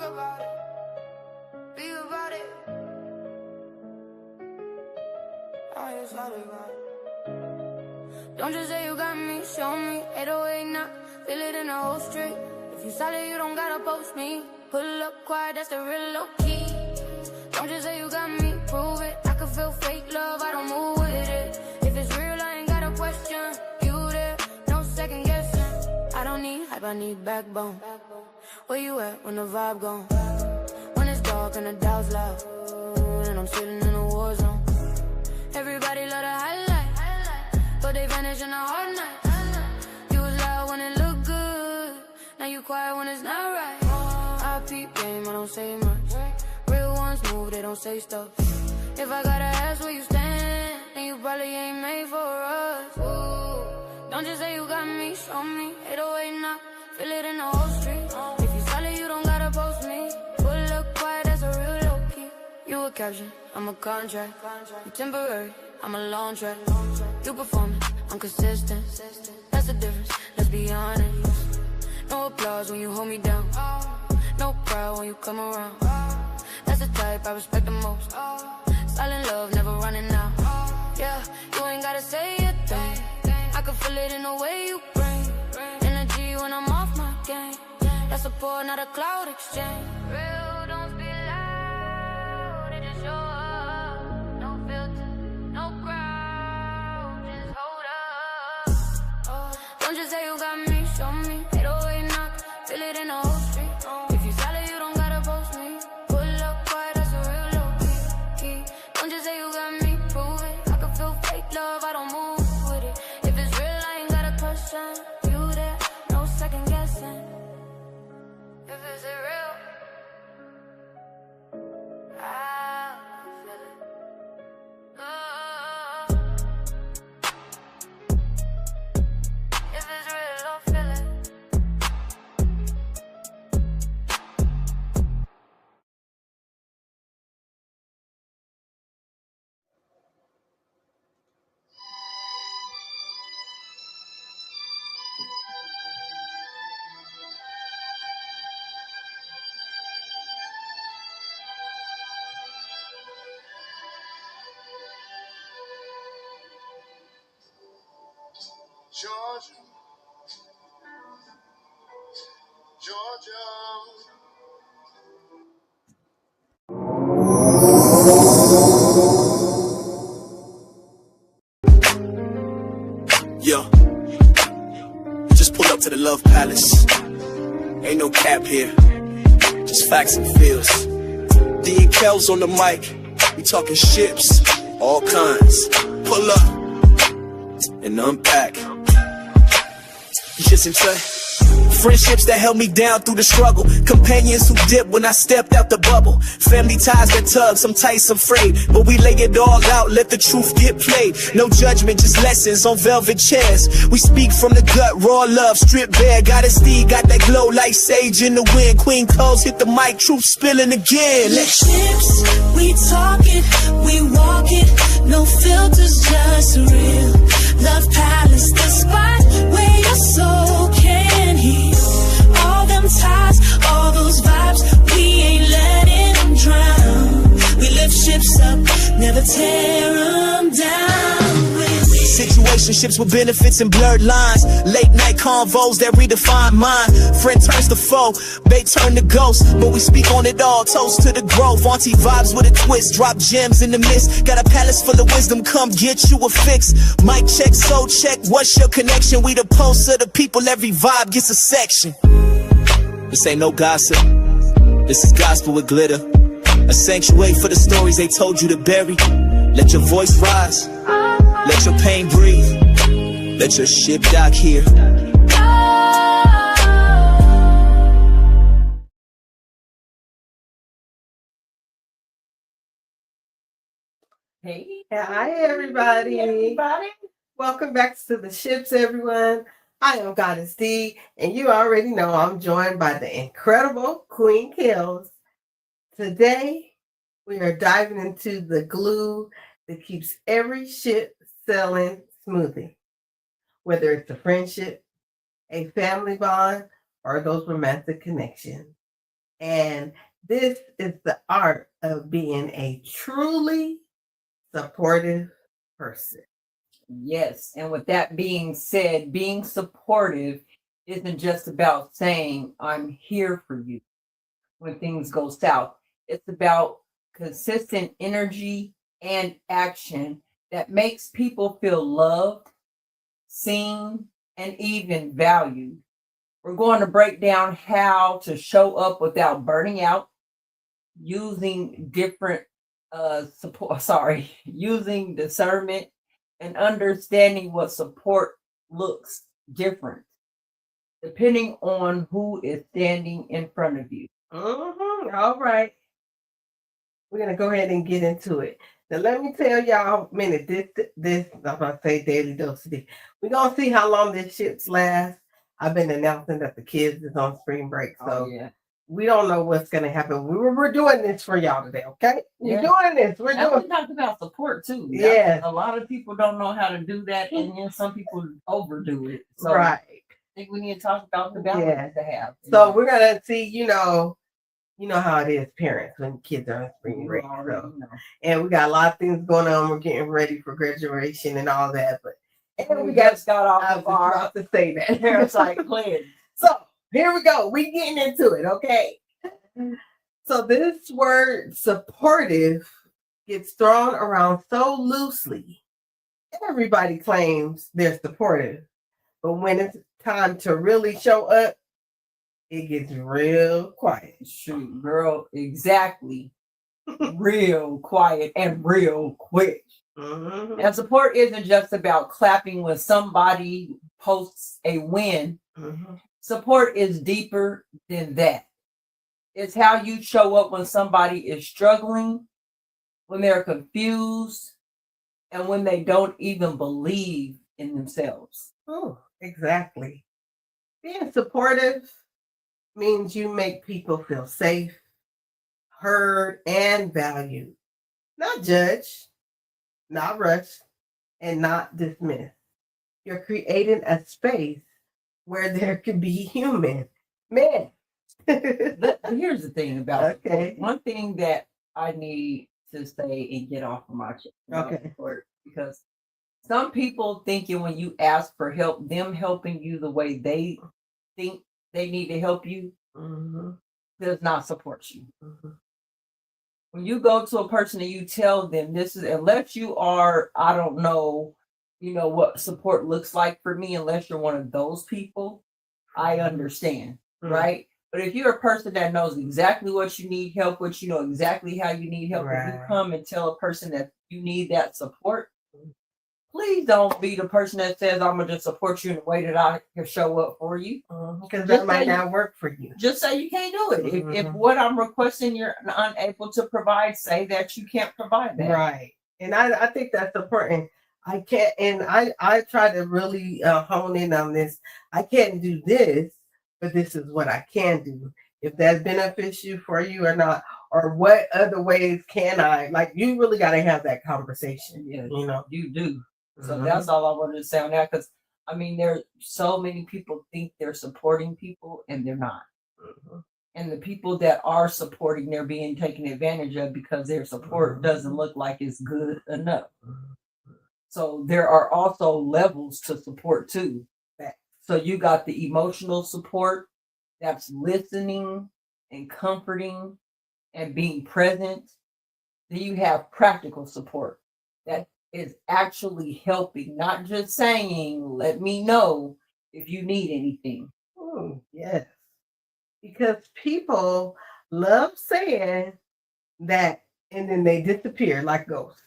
about it, be about it. I just thought about it. Don't just say you got me, show me. 808 now, feel it in the whole street. If you solid, you don't gotta post me. Pull up quiet, that's the real low key. Don't just say you got me, prove it. I can feel fake love, I don't move with it. If it's real, I ain't got a question. You there, no second guessing. I don't need hype, I need backbone. Where you at when the vibe gone? When it's dark and the doubt's loud, and I'm sitting in a war zone. Everybody love the highlight, but they vanish in a hard night. You was loud when it looked good, now you quiet when it's not right. I peep game, I don't say much. Real ones move, they don't say stuff. If I gotta ask where you stand, then you probably ain't made for us. Ooh. Don't just say you got me, show me. 808 now, feel it in the whole street. If you solid, you don't gotta post me. Pull up quiet, that's a real low key. You a caption, I'm a contract. You temporary, I'm a long track. You performing, I'm consistent. That's the difference, let's be honest. No applause when you hold me down. No pride when you come around. That's the type I respect the most. Silent love, never running out. Yeah, you ain't gotta say a thing. I can feel it in the way you bring energy when I'm off my game. That's support, not a cloud exchange. Real, don't speak loud, they just show up. No filter, no crowd, just hold up. Don't just say you got me, show me. 808 knock, feel it in the whole street. If you solid, you don't gotta post me. Pull up quiet, that's a real low key. Don't just say you got me, prove it. I can feel fake love, I don't move with it. If it's real, I ain't got a question. You there, no second guessing. If it's real, I feel it. If it's real, I'll feel it. Georgia, Georgia. Yo, just pulled up to the Love Palace. Ain't no cap here, just facts and feels. D and Kellz on the mic, we talking ships, all kinds. Pull up and unpack. Just say friendships that held me down through the struggle. Companions who dipped when I stepped out the bubble. Family ties that tug, some tight, some frayed. But we lay it all out, let the truth get played. No judgment, just lessons on velvet chairs. We speak from the gut, raw love, stripped bare. Goddessdee, got that glow like sage in the wind. Queen Kellz hit the mic, truth spilling again. Chips, we talk it, we walk it. No filters, just real. Love Palace, the spot where your soul can heal. All them ties, all those vibes, we ain't letting them drown. We lift ships up, never tear them down. Situationships with benefits and blurred lines. Late night convos that redefine mine. Friend turns to foe, bait turn to ghost. But we speak on it all, toast to the growth. Auntie vibes with a twist, drop gems in the mist. Got a palace full of wisdom, come get you a fix. Mic check, soul check, what's your connection? We the pulse of the people, every vibe gets a section. This ain't no gossip, this is gospel with glitter. A sanctuary for the stories they told you to bury. Let your voice rise, let your pain breathe, let your ship dock here. Hey, hi everybody. Welcome back to the ships, everyone. I am Goddessdee, and you already know I'm joined by the incredible Queen Kellz. Today, we are diving into the glue that keeps every ship sailing smoothly, whether it's a friendship, a family bond, or those romantic connections. And this is the art of being a truly supportive person. Yes. And with that being said, being supportive isn't just about saying, I'm here for you when things go south. It's about consistent energy and action that makes people feel loved, seen, and even valued. We're going to break down how to show up without burning out, using different using discernment and understanding what support looks different depending on who is standing in front of you. All right. We're going to go ahead and get into it. Now, let me tell y'all a minute. This, I'm going to say daily dose of D. We're going to see how long this shit's last. I've been announcing that the kids is on spring break. So we don't know what's going to happen. We're doing this for y'all today, okay? We're doing this. We talked about support too. Yeah. A lot of people don't know how to do that, and then some people overdo it. So right. I think we need to talk about the balance to have. So we're going to see, you know how it is, parents, when kids are on spring break. And we got a lot of things going on. We're getting ready for graduation and all that. But we just got off the bar. I was about to say that. Parasite cleanse. So here we go. We getting into it, okay? So this word supportive gets thrown around so loosely. Everybody claims they're supportive. But when it's time to really show up, it gets real quiet. Shoot, girl, exactly. Real quiet and real quick. Mm-hmm. And support isn't just about clapping when somebody posts a win. Mm-hmm. Support is deeper than that. It's how you show up when somebody is struggling, when they're confused, and when they don't even believe in themselves. Oh, exactly. Being supportive means you make people feel safe, heard, and valued. Not judged, not rushed, and not dismissed. You're creating a space where there can be human men. Here's the thing about okay. One thing that I need to say and get off of my chest. Support, because some people thinking when you ask for help, them helping you the way they think they need to help you does not support you. When you go to a person and you tell them this is, unless you are, I don't know, what support looks like for me, unless you're one of those people, I understand, right? But if you're a person that knows exactly what you need help with, you know exactly how you need help, when you come and tell a person that you need that support, please don't be the person that says, I'm going to just support you in the way that I can show up for you. Because that might not work for you. Just say you can't do it. If what I'm requesting you're unable to provide, say that you can't provide that. Right. And I think that's important. I can't, and I try to really hone in on this. I can't do this, but this is what I can do. If that's beneficial for you or not, or what other ways can I, like, you really got to have that conversation. Yeah, you do. So that's all I wanted to say on that, because I mean, there so many people think they're supporting people and they're not. And the people that are supporting, they're being taken advantage of because their support doesn't look like it's good enough. So there are also levels to support too. So you got the emotional support, that's listening and comforting and being present. Then you have practical support that is actually helping, not just saying, let me know if you need anything. Oh, yes. Because people love saying that and then they disappear like ghosts.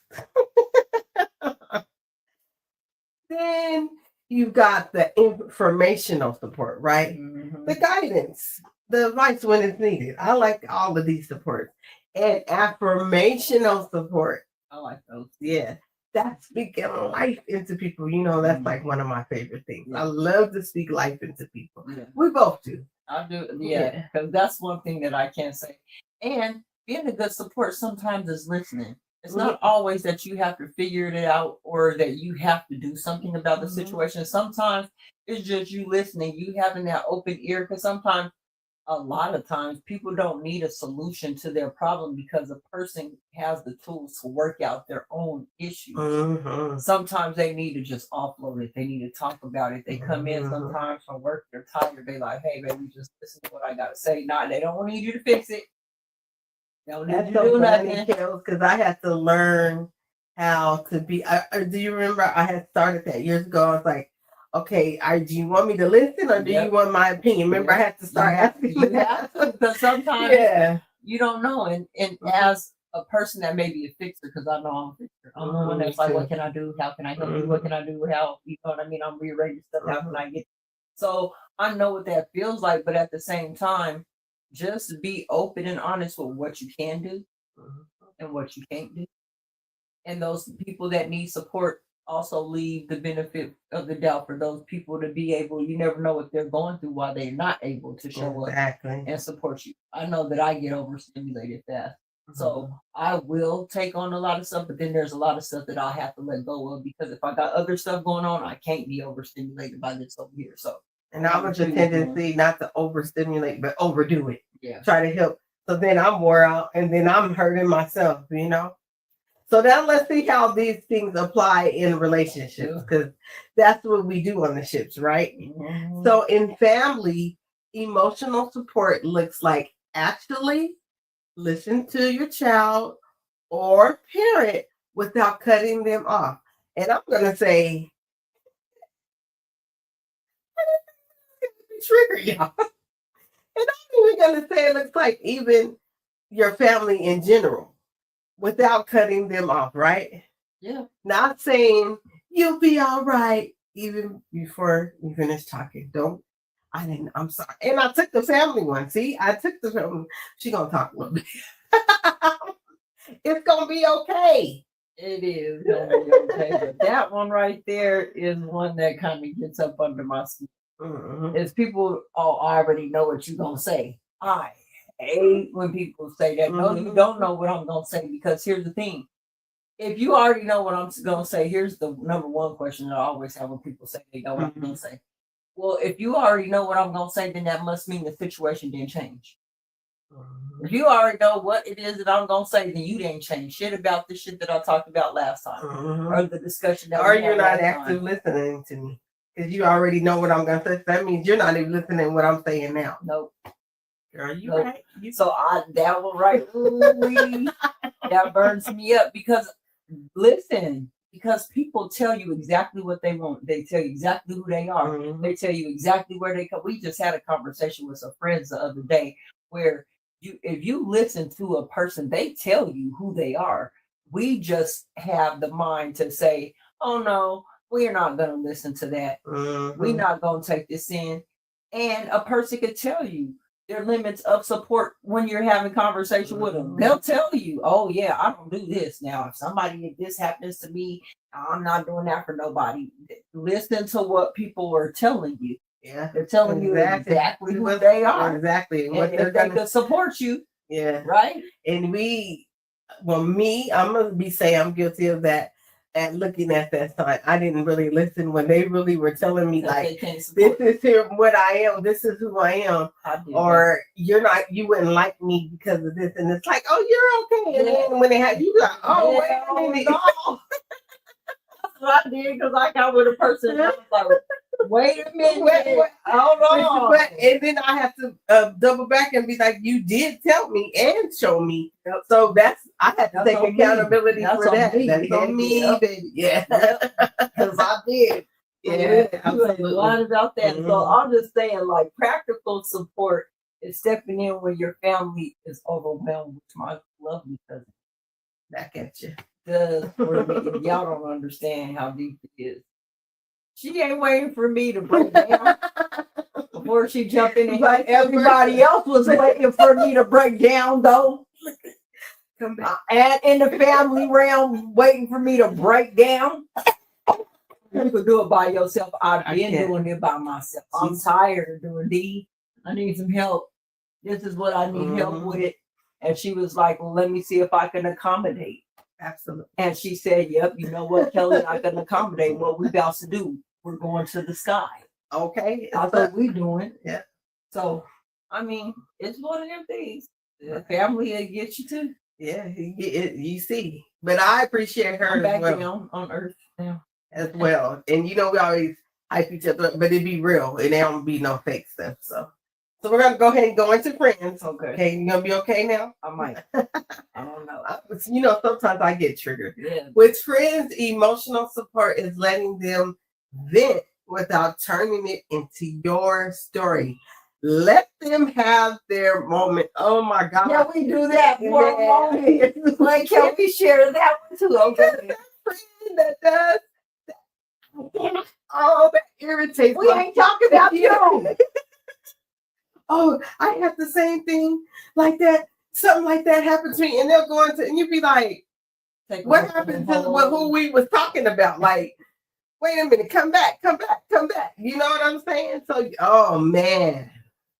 Then you've got the informational support, right? The guidance, the advice when it's needed. I like all of these supports. And affirmational support. I like those. Yeah. That's speaking life into people. That's like one of my favorite things. I love to speak life into people. Yeah. We both do. I do. Yeah. Because that's one thing that I can say. And being a good support sometimes is listening. It's not always that you have to figure it out or that you have to do something about the situation. Sometimes it's just you listening, you having that open ear, because sometimes a lot of times people don't need a solution to their problem because a person has the tools to work out their own issues. Sometimes they need to just offload it. They need to talk about it. They come in sometimes from work, they're tired. They like, hey, baby, just listen to what I got to say. They don't need you to fix it. They don't need you to do nothing. Because I had to learn how to be. Do you remember I had started that years ago? I was like, okay, do you want me to listen or do you want my opinion? Remember, I had to start asking. You have to, because sometimes you don't know. And as a person that may be a fixer, because I know I'm a fixer. I'm the one that's like, what can I do? How can I help you? What can I do? How, you know what I mean? I'm rearranging stuff. How can I get? So I know what that feels like, but at the same time, just be open and honest with what you can do and what you can't do. And those people that need support, also leave the benefit of the doubt for those people to be able, you never know what they're going through while they're not able to show up and support you. I know that I get overstimulated fast. So I will take on a lot of stuff, but then there's a lot of stuff that I'll have to let go of because if I got other stuff going on, I can't be overstimulated by this over here. So, and I was a tendency not to overstimulate, but overdo it. Yeah. Try to help. So then I'm wore out and then I'm hurting myself, you know? So now let's see how these things apply in relationships, because that's what we do on the ships, right? So in family, emotional support looks like actually listen to your child or parent without cutting them off. And I'm going to say, trigger y'all. And I'm even going to say it looks like even your family in general. Without cutting them off, right? Yeah. Not saying you'll be all right even before you finish talking. I'm sorry. And I took the family one. See, I took the family. She gonna talk a little bit. It's gonna be okay. It is gonna be okay. But that one right there is one that kind of gets up under my skin. It's people, I already know what you're gonna say. I hate when people say that. No, you don't know what I'm going to say, because here's the thing. If you already know what I'm going to say, here's the number one question that I always have when people say they know what I'm going to say. Well, if you already know what I'm going to say, then that must mean the situation didn't change. If you already know what it is that I'm going to say, then you didn't change shit about the shit that I talked about last time. Or the discussion that we had. Or you're not actually listening to me. Because you already know what I'm going to say. That means you're not even listening to what I'm saying now. Nope. Girl, you right. So that one right, that burns me up because people tell you exactly what they want. They tell you exactly who they are. They tell you exactly where they come. We just had a conversation with some friends the other day where if you listen to a person, they tell you who they are. We just have the mind to say, oh no, we're not going to listen to that. We're not going to take this in. And a person could tell you their limits of support when you're having conversation with them. They'll tell you, oh yeah, I don't do this. Now, if this happens to me, I'm not doing that for nobody. Listen to what people are telling you. Yeah. They're telling you exactly who they are. Exactly. What they're going to support you. Yeah. Right? And I'm going to say I'm guilty of that. And looking at that sign, I didn't really listen when they really were telling me like, this is what I am, this is who I am, or you wouldn't like me because of this, and it's like, oh, you're okay. And then when they had you like, oh, wait a minute. No. That's what I did, because I got with a person and I was like, wait a minute, hold on. And then I have to double back and be like, you did tell me and show me. So I have to take accountability for that. That's on me, baby. Yeah. Because I did. Yeah, absolutely. You ain't about that. So I'm just saying, like, practical support is stepping in when your family is overwhelmed, which my lovely cousin back at you does for me. Y'all don't understand how deep it is. She ain't waiting for me to break down before she jumped in and help. Everybody else was waiting for me to break down, though. And in the family realm, waiting for me to break down. You could do it by yourself. I've been doing it by myself. I'm tired of doing these. I need some help. This is what I need help with. And she was like, well, let me see if I can accommodate. Absolutely. And she said, yep, you know what, Kelly, I can accommodate. What we about to do. We're going to the sky. Okay. That's what we doing. Yeah. So I mean, it's one of them things. The family will get you too. Yeah, you see. But I appreciate her I'm back as well. down on earth now. As well. And you know, we always hype each other up, but it be real. It don't be no fake stuff. So we're gonna go ahead and go into friends. Okay. Okay, you gonna be okay now? I might. I don't know. You know, sometimes I get triggered. Yeah. With friends, emotional support is letting them vent without turning it into your story. Let them have their moment. Oh my God. Yeah, we do that for a moment. Like, can we share that one too? Okay. That friend that does that. Oh, that irritates We ain't talking about you. Oh, I have the same thing like that. Something like that happened to me, and they'll go into, and you'd be like, what happened to who we was talking about? Like, wait a minute, come back. You know what I'm saying? So, oh man.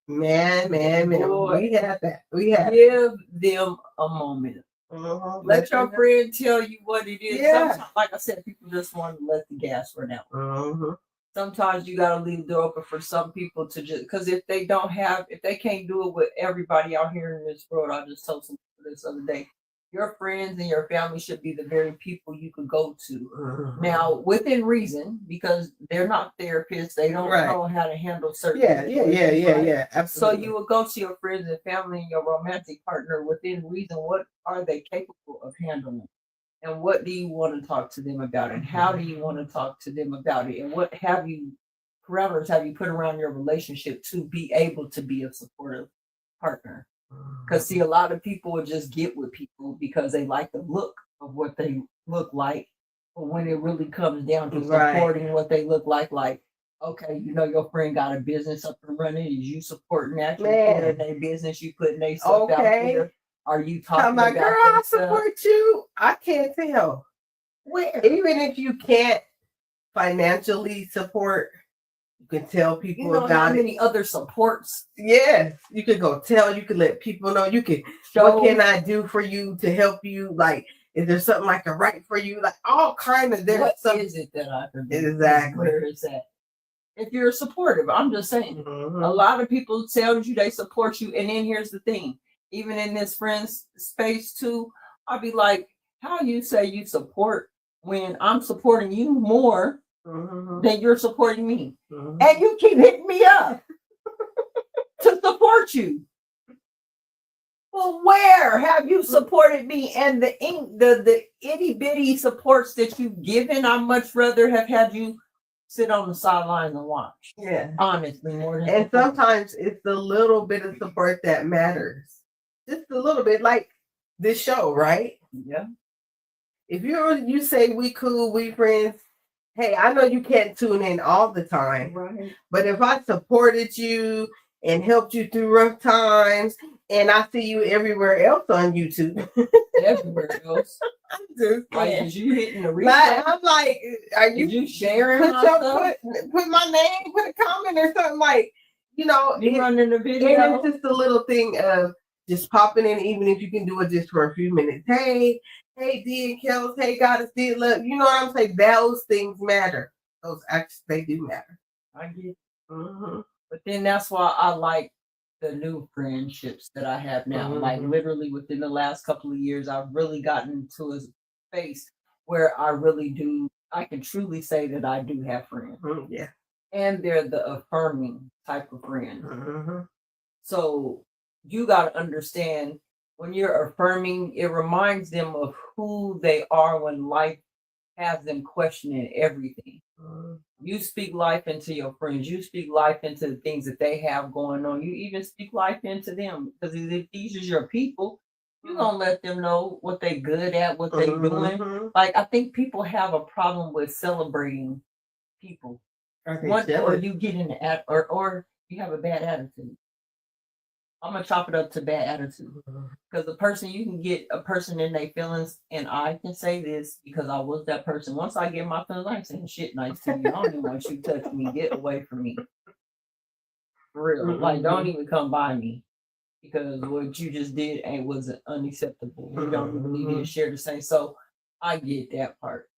Boy, We have that. We have give them a moment. Uh-huh. Let your friend tell you what it is. Yeah. Sometimes, like I said, people just want to let the gas run out. Uh-huh. Sometimes you gotta leave the door open for some people to just, because if they can't do it with everybody out here in this world. I just told some people this other day. Your friends and your family should be the very people you could go to. Uh-huh. Now, within reason, because they're not therapists, they don't know how to handle certain situations. Yeah. Absolutely. So you will go to your friends and family and your romantic partner within reason. What are they capable of handling? And what do you want to talk to them about? And how do you want to talk to them about it? And what parameters have you put around your relationship to be able to be a supportive partner? Because see, a lot of people will just get with people because they like the look of what they look like. But when it really comes down to supporting what they look like, okay, you know your friend got a business up and running. Is you supporting that? You supporting their business? You putting their stuff out there? Are you talking about girl, I support you? I can't tell. Where? Even if you can't financially support, you can tell people you know about how many other supports. Yes, you could go tell. You could let people know. You could. What can I do for you to help you? Like, is there something I can write for you? Like all kind of. There's what some, is it that I can do? Exactly. Where is that? If you're supportive, I'm just saying. Mm-hmm. A lot of people tell you they support you, and then here's the thing. Even in this friends space too, I'll be like, how you say you support when I'm supporting you more than you're supporting me? And you keep hitting me up to support you. Well, where have you supported me? And the itty bitty supports that you've given, I much rather have had you sit on the sidelines and watch. Yeah. Honestly, more than and sometimes it's the little bit of support that matters. Just a little bit, like this show, right? Yeah. If you say we cool, we friends, hey, I know you can't tune in all the time. Right. But if I supported you and helped you through rough times, and I see you everywhere else on YouTube. Everywhere else. I'm just like, is you hitting the replay? I'm like, are you sharing put my stuff? Put my name, put a comment or something, like, you know. You running the video. And it's just a little thing of just popping in, even if you can do it just for a few minutes. Hey, D and Kellz, hey, Goddessdee, look, you know what I'm saying? Those things matter. Those actually, they do matter. I get it. But then that's why I like the new friendships that I have now. Like literally within the last couple of years, I've really gotten to a space where I can truly say that I do have friends. Yeah. And they're the affirming type of friend. So you got to understand, when you're affirming, it reminds them of who they are when life has them questioning everything. You speak life into your friends. You speak life into the things that they have going on. You even speak life into them, because if these are your people, you're going to let them know what they're good at, what they're doing. Like, I think people have a problem with celebrating people. Or you get in the or you have a bad attitude. I'm gonna chop it up to bad attitude, because you can get a person in their feelings, and I can say this because I was that person. Once I get my feelings, I ain't saying shit nice to you. I don't even want you to touch me. Get away from me. For real. Like, don't even come by me, because what you just did wasn't unacceptable. We don't even need to share the same. So I get that part.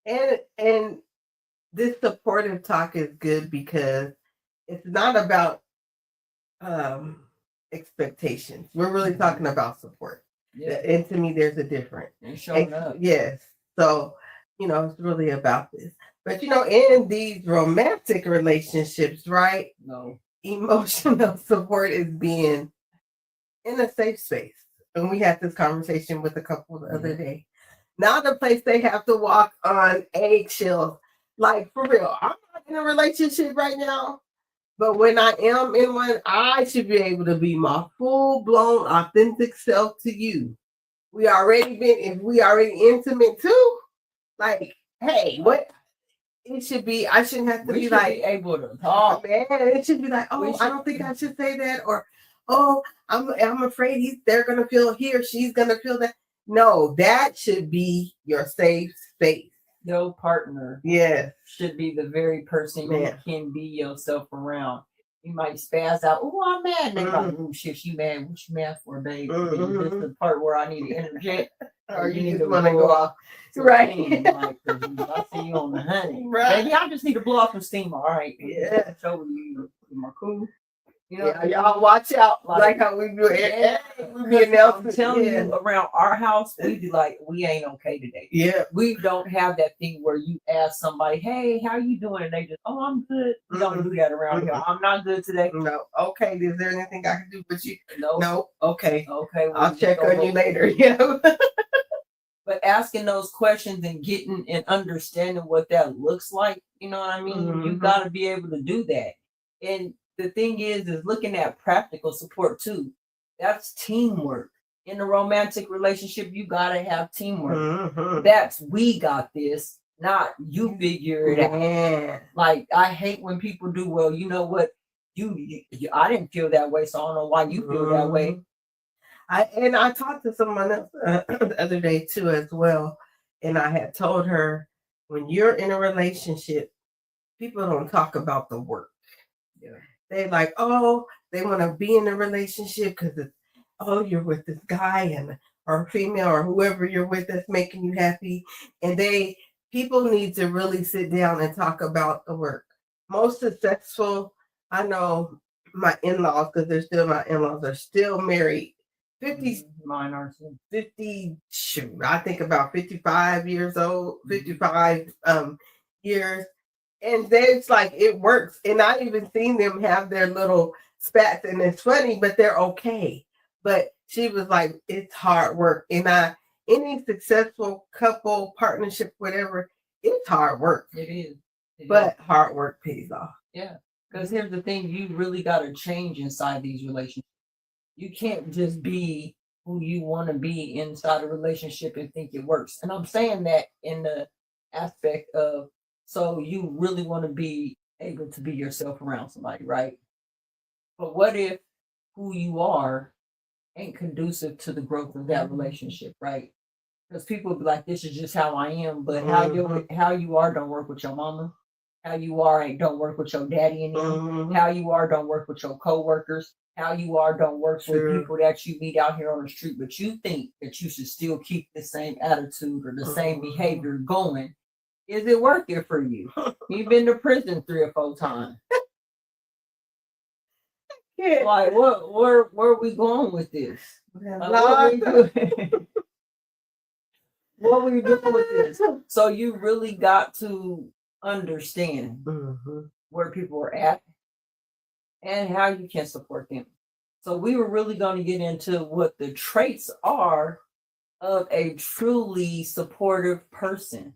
And this supportive talk is good because it's not about expectations. We're really talking about support. Yeah. And to me, there's a difference. And showing up. Yes. So, it's really about this. But, in these romantic relationships, right? No. Emotional support is being in a safe space. And we had this conversation with a couple the other day. Not a place they have to walk on eggshells. Like, for real, I'm not in a relationship right now. But when I am in one, I should be able to be my full-blown, authentic self to you. If we already intimate too, like, hey, what? It should be, I shouldn't have to be like, able to talk. Man, it should be like, I don't think I should say that. Or, I'm afraid they're going to feel he or she's going to feel that. No, that should be your safe space. Your partner should be the very person you can be yourself around. You might spaz out, oh, I'm mad. And they're like, oh, shit, she mad. What you mad for, babe? This is the part where I need to interject. Or you need to want to go off. Right. Like, I see you on the honey. Right. Baby, I just need to blow off some steam. All right. Yeah. Show you my cool. Y'all watch out. Like how we do it. I'm telling you, around our house, we be like, we ain't okay today. Yeah. We don't have that thing where you ask somebody, hey, how you doing? And they just, oh, I'm good. We don't do that around here. I'm not good today. No. Okay. Is there anything I can do with you? No. Okay. Okay. I'll check on you later. But asking those questions and getting and understanding what that looks like, you know what I mean? You got to be able to do that. And the thing is looking at practical support too. That's teamwork. In a romantic relationship, you got to have teamwork. That's we got this, not you figure it out. Like, I hate when people do, well, you know what? I didn't feel that way, so I don't know why you feel that way. I talked to someone else the other day too as well, and I had told her, when you're in a relationship, people don't talk about the work. Yeah. They like, they want to be in a relationship because you're with this guy or female or whoever you're with that's making you happy, and people need to really sit down and talk about the work. Most successful, I know my in-laws, because they're still my in-laws, are still married. 50, mine are too. 50, shoot, I think about 55 years old, 55 years. And it's like, it works. And I even seen them have their little spats, and it's funny, but they're okay. But she was like, it's hard work. And any successful couple, partnership, whatever, it's hard work. It is. But hard work pays off. Yeah. Because here's the thing, you really got to change inside these relationships. You can't just be who you want to be inside a relationship and think it works. And I'm saying that in the aspect of, so you really want to be able to be yourself around somebody, right? But what if who you are ain't conducive to the growth of that relationship, right? Because people will be like, this is just how I am, but how you are don't work with your mama. How you are don't work with your daddy and them. How you are don't work with your coworkers. How you are don't work with people that you meet out here on the street, but you think that you should still keep the same attitude or the same behavior going. Is it working for you? You've been to prison 3 or 4 times. Like, where are we going with this? Like, what were you doing with this? So you really got to understand where people are at and how you can support them. So we were really going to get into what the traits are of a truly supportive person.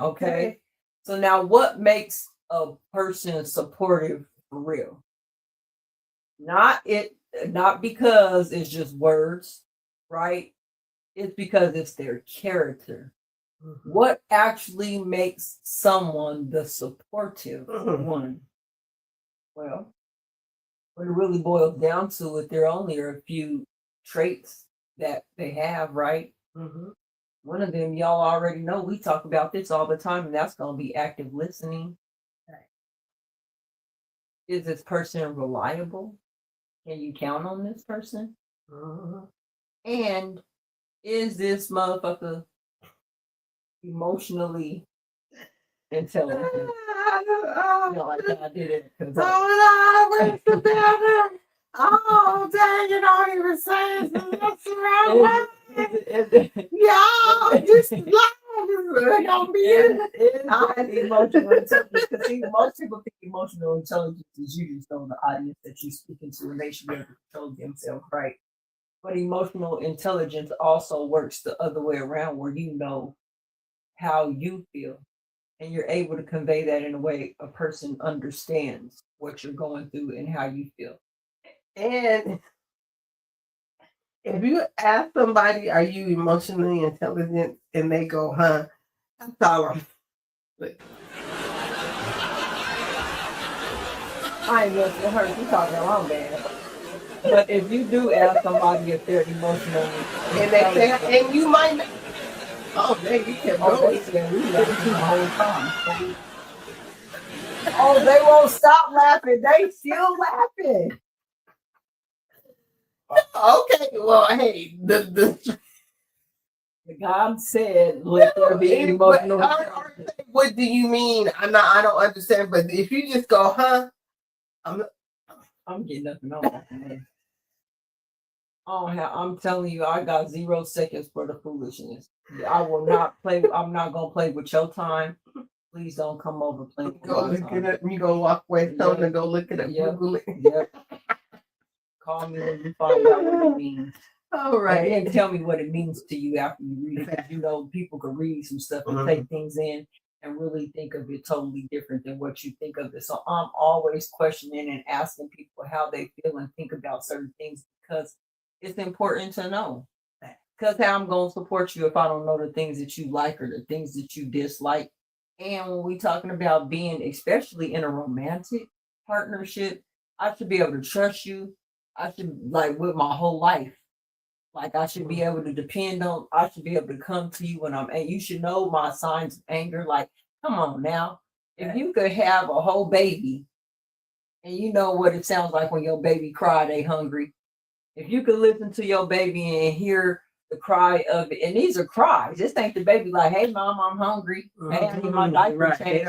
Okay. So now what makes a person supportive for real? Not because it's just words, right? It's because it's their character. What actually makes someone the supportive one? Well, when it really boils down to it, there only are a few traits that they have, right? One of them, y'all already know, we talk about this all the time, and that's going to be active listening. Is this person reliable? Can you count on this person? And is this motherfucker emotionally intelligent? You know, like I did it. Oh, dang, you don't even say it. That's right. Y'all, this live is gonna be it. Emotional intelligence. Because see, most people think emotional intelligence is you just know the audience that you're speaking to, and they should be able to control themselves, right? But emotional intelligence also works the other way around, where you know how you feel, and you're able to convey that in a way a person understands what you're going through and how you feel. And if you ask somebody, are you emotionally intelligent? And they go, huh? That's all I'm. I ain't listening to her. She's talking wrong, man. But if you do ask somebody if they're emotional, and they say, and you might not. Oh, dang, you kept going. We laughing the whole time. Oh, they won't stop laughing. They still laughing. Okay, well, hey, the God said, "Let there be emotional." What do you mean? I don't understand. But if you just go, huh? I'm getting nothing on. Oh, I'm telling you, I got 0 seconds for the foolishness. I will not play. I'm not gonna play with your time. Please don't come over playing. Go look it up. You go walk away. Tell them to go look it up. Google it. Yep. Call me when you find out what it means. All right. And then tell me what it means to you after you read it. Because you know, people can read some stuff and take things in and really think of it totally different than what you think of it. So I'm always questioning and asking people how they feel and think about certain things, because it's important to know. Because how I'm going to support you if I don't know the things that you like or the things that you dislike. And when we're talking about being, especially in a romantic partnership, I should be able to trust you. I should, like, with my whole life. Like, I should be able to depend on, I should be able to come to you when I'm, and you should know my signs of anger. Like, come on now. If you could have a whole baby and you know what it sounds like when your baby cry, they hungry. If you could listen to your baby and hear the cry of it, and these are cries. This ain't the baby like, hey, mom, I'm hungry. Hey, I need my diaper changed.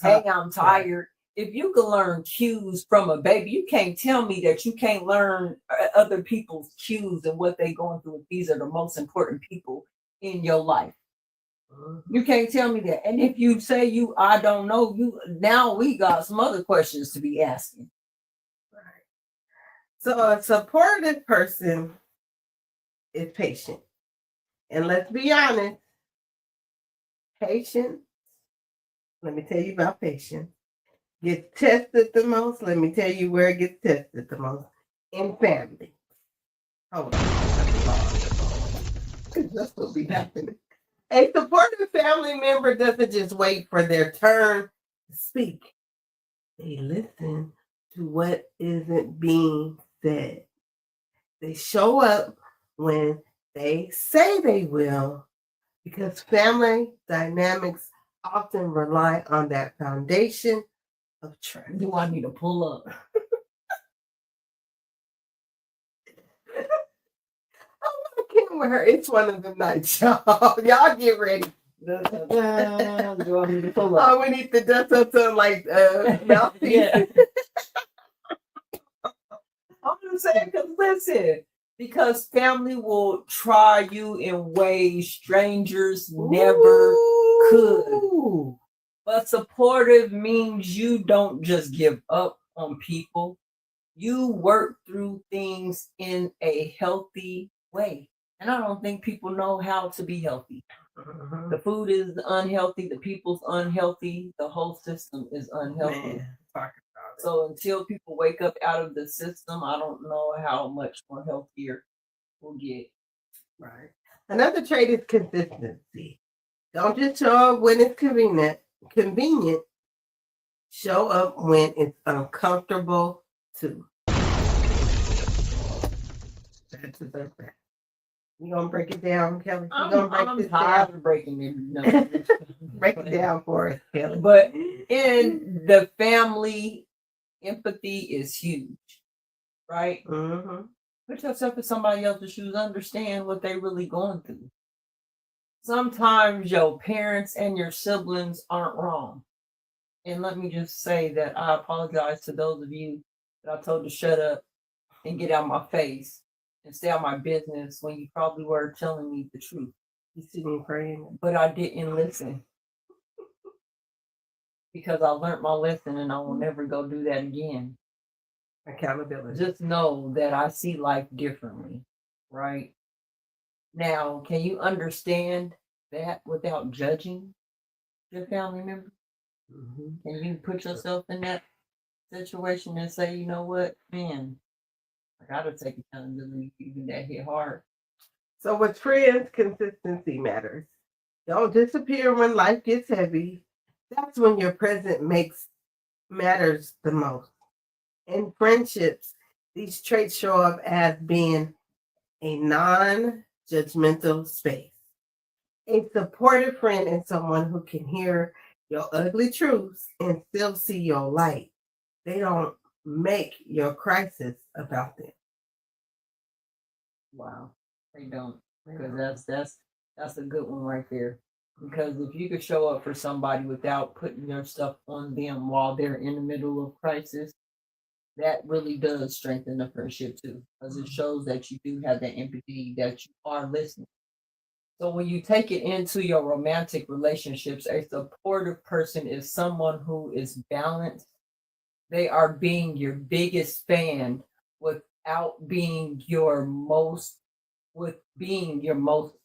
Hey, I'm tired. If you can learn cues from a baby, you can't tell me that you can't learn other people's cues and what they're going through if these are the most important people in your life. You can't tell me that. And if you say I don't know, now we got some other questions to be asking. Right. So a supportive person is patient. And let's be honest, patience, let me tell you about patience, gets tested the most. Let me tell you where it gets tested the most. In family. Hold on. Because that's what be happening. A supportive family member doesn't just wait for their turn to speak. They listen to what isn't being said. They show up when they say they will, because family dynamics often rely on that foundation of trust. Do I need to pull up? I can't with her. It's one of the nights, y'all. Y'all get ready. Do I need to pull up? Oh, we need to dust up some like mouthpiece. Yeah. I'm just saying, because family will try you in ways strangers never could. But supportive means you don't just give up on people. You work through things in a healthy way. And I don't think people know how to be healthy. The food is unhealthy, the people's unhealthy, the whole system is unhealthy. Man. So until people wake up out of the system, I don't know how much more healthier we'll get. Right. Another trait is consistency. Don't just show up when it's convenient. Show up when it's uncomfortable too. That's the best. You gonna break it down, Kelly? I'm tired of breaking it. No. Break it down for us, Kelly. But in the family, empathy is huge, right? Mm-hmm. Put yourself in somebody else's shoes. Understand what they're really going through. Sometimes your parents and your siblings aren't wrong. And let me just say that I apologize to those of you that I told to shut up. and get out of my face and stay out of my business when you probably were telling me the truth. You sitting praying. But I didn't listen. Because I learned my lesson and I will never go do that again. Accountability. Just know that I see life differently, right? Now, can you understand that without judging your family member? Mm-hmm. Can you put yourself in that situation and say, you know what, man, I gotta take accountability even that hit hard. So with friends, consistency matters. Don't disappear when life gets heavy. That's when your presence matters the most. In friendships, these traits show up as being a non-judgmental space. A supportive friend is someone who can hear your ugly truths and still see your light. They don't make your crisis about them. Wow, they don't, because that's a good one right there. Because if you could show up for somebody without putting your stuff on them while they're in the middle of crisis, that really does strengthen the friendship too, because it shows that you do have that empathy, that you are listening. So when you take it into your romantic relationships, a supportive person is someone who is balanced. They are being your biggest fan without being your most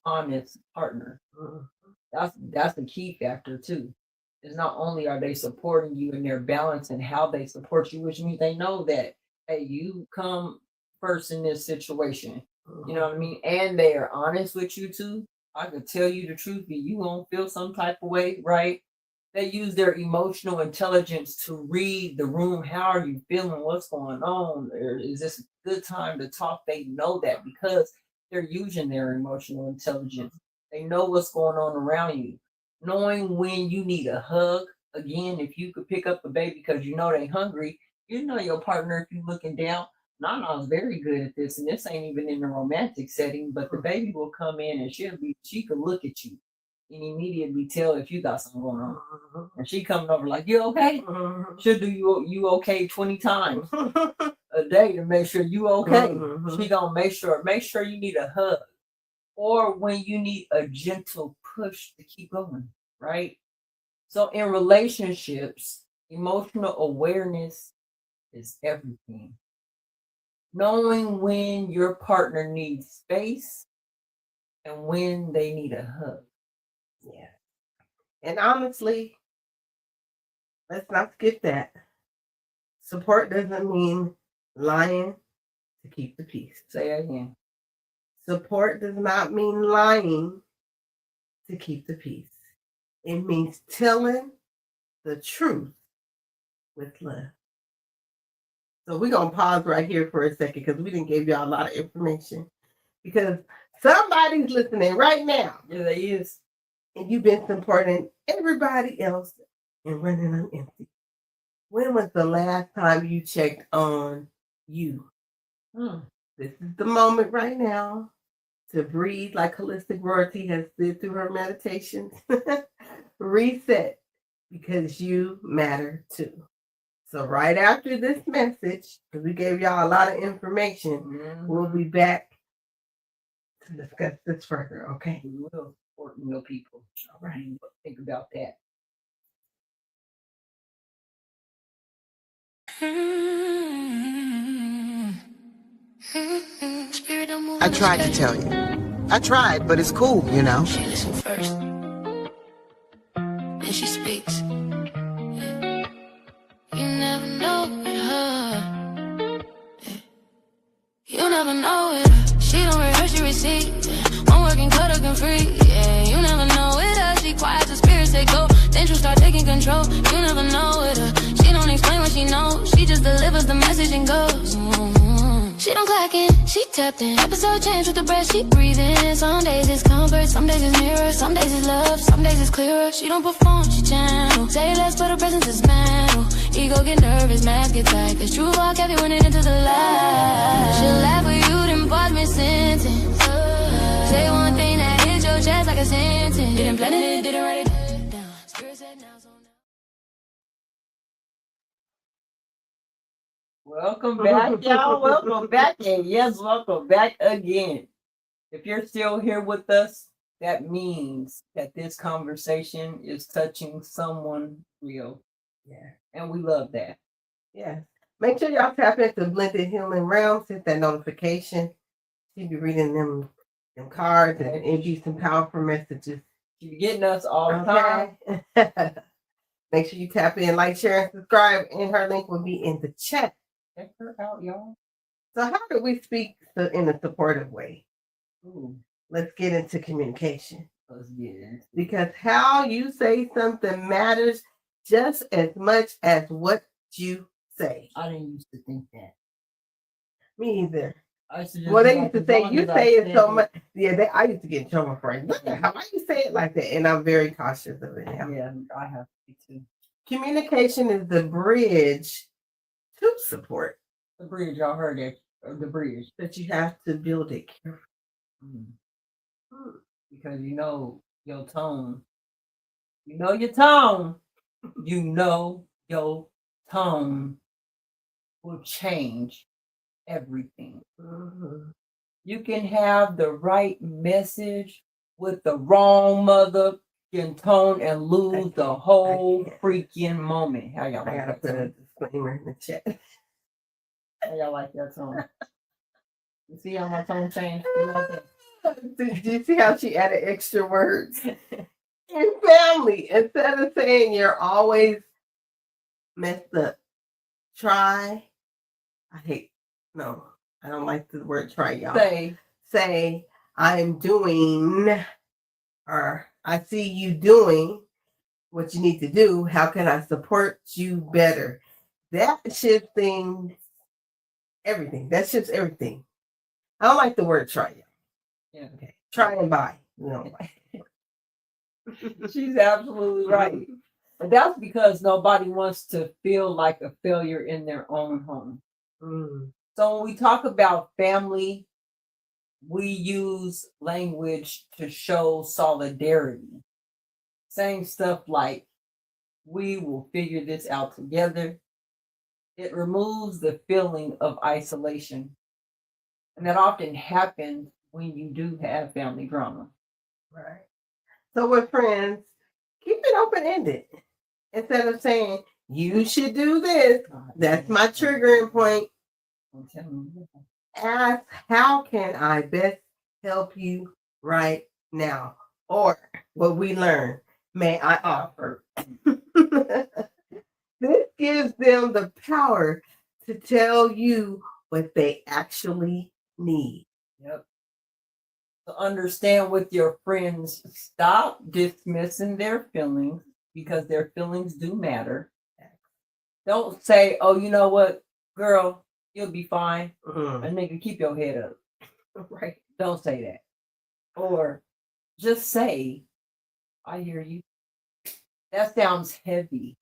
honest partner. That's the key factor too. Is not only are they supporting you in their balance and how they support you, which means they know that, hey, you come first in this situation. You know what I mean? And they are honest with you too. I could tell you the truth, but you won't feel some type of way, right? They use their emotional intelligence to read the room. How are you feeling? What's going on? Or is this a good time to talk? They know that because they're using their emotional intelligence. They know what's going on around you. Knowing when you need a hug. Again, if you could pick up a baby because you know they're hungry, you know your partner, if you're looking down, Nana's very good at this, and this ain't even in a romantic setting, but the baby will come in and she could look at you and immediately tell if you got something going on. And she coming over like, you okay? She'll do you okay 20 times a day to make sure you okay. She gonna make sure you need a hug. Or when you need a gentle push to keep going, right? So in relationships, emotional awareness is everything. Knowing when your partner needs space and when they need a hug. Yeah. And honestly, let's not skip that. Support doesn't mean lying to keep the peace. Say it again. Support does not mean lying to keep the peace. It means telling the truth with love. So we're going to pause right here for a second because we didn't give y'all a lot of information. Because somebody's listening right now. Yeah, there is. And you've been supporting everybody else and running on empty. When was the last time you checked on you? This is the moment right now to breathe like Holistic Royalty has did through her meditations. Reset, because you matter too. So right after this message, because we gave y'all a lot of information, we'll be back to discuss this further, okay? We will support real people. All right. Think about that. I tried to tell you. I tried, but it's cool, you know. She listens first, then she speaks. Yeah. You never know with her. Yeah. You never know with her. She don't rehearse, she receive. Yeah. One working, cut up and free. Yeah. You never know with her. She quiet, the spirits they go. Then she'll start taking control. You never know with her. She don't explain what she knows. She just delivers the message and goes. She don't clock in, she tapped in. Episode change with the breath she breathing. Some days it's comfort, some days it's mirror. Some days it's love, some days it's clearer. She don't perform, she channel. Say less, but her presence is mental. Ego get nervous, mask get tight. Cause true walk every when it into the light. She'll laugh with you, then pause mid-sentence. Say one thing that hits your chest like a sentence. Didn't plan it, didn't write it down. Spirit said now, so now. Welcome back, y'all. Welcome back. And yes, welcome back again. If you're still here with us, that means that this conversation is touching someone real. Yeah. And we love that. Yeah. Make sure y'all tap into Blended Healing Realms, hit that notification. She'll be reading them cards and it'll be some powerful messages. You're getting us all the time. Make sure you tap in, like, share, and subscribe. And her link will be in the chat. Check her out, y'all. So how do we speak in a supportive way? Ooh. Let's get into communication. Let's get it. Because how you say something matters just as much as what you say. I didn't used to think that. Me either. They used to say you say it so much. Yeah, I used to get in trouble for it. Why you say it like that? And I'm very cautious of it now. Yeah, I have to too. Communication is the bridge to support. The bridge, y'all heard that. The bridge. But you have to build it carefully. Because you know your tone. You know your tone. You know your tone will change everything. You can have the right message with the wrong motherfucking tone and lose the whole freaking moment. How y'all like I gotta that put a tone? disclaimer in the chat. How y'all like that tone? You see how my tone changed? You like that? Did you see how she added extra words? In family, instead of saying you're always messed up, I don't like the word try, y'all. Say I'm doing, or I see you doing what you need to do. How can I support you better? That shifts everything. That shifts everything. I don't like the word try, y'all. Yeah. Okay. Try and buy. She's absolutely right. But that's because nobody wants to feel like a failure in their own home. So when we talk about family, we use language to show solidarity. Saying stuff like, we will figure this out together. It removes the feeling of isolation. And that often happens when you do have family drama. Right. So with friends, keep it open-ended. Instead of saying, you should do this. That's my triggering point. Ask, how can I best help you right now? Or what we learn, may I offer? This gives them the power to tell you what they actually need. Yep. To understand with your friends, stop dismissing their feelings because their feelings do matter. Don't say, oh, you know what, girl, you'll be fine. A nigga, keep your head up. Right? Don't say that. Or just say, I hear you. That sounds heavy.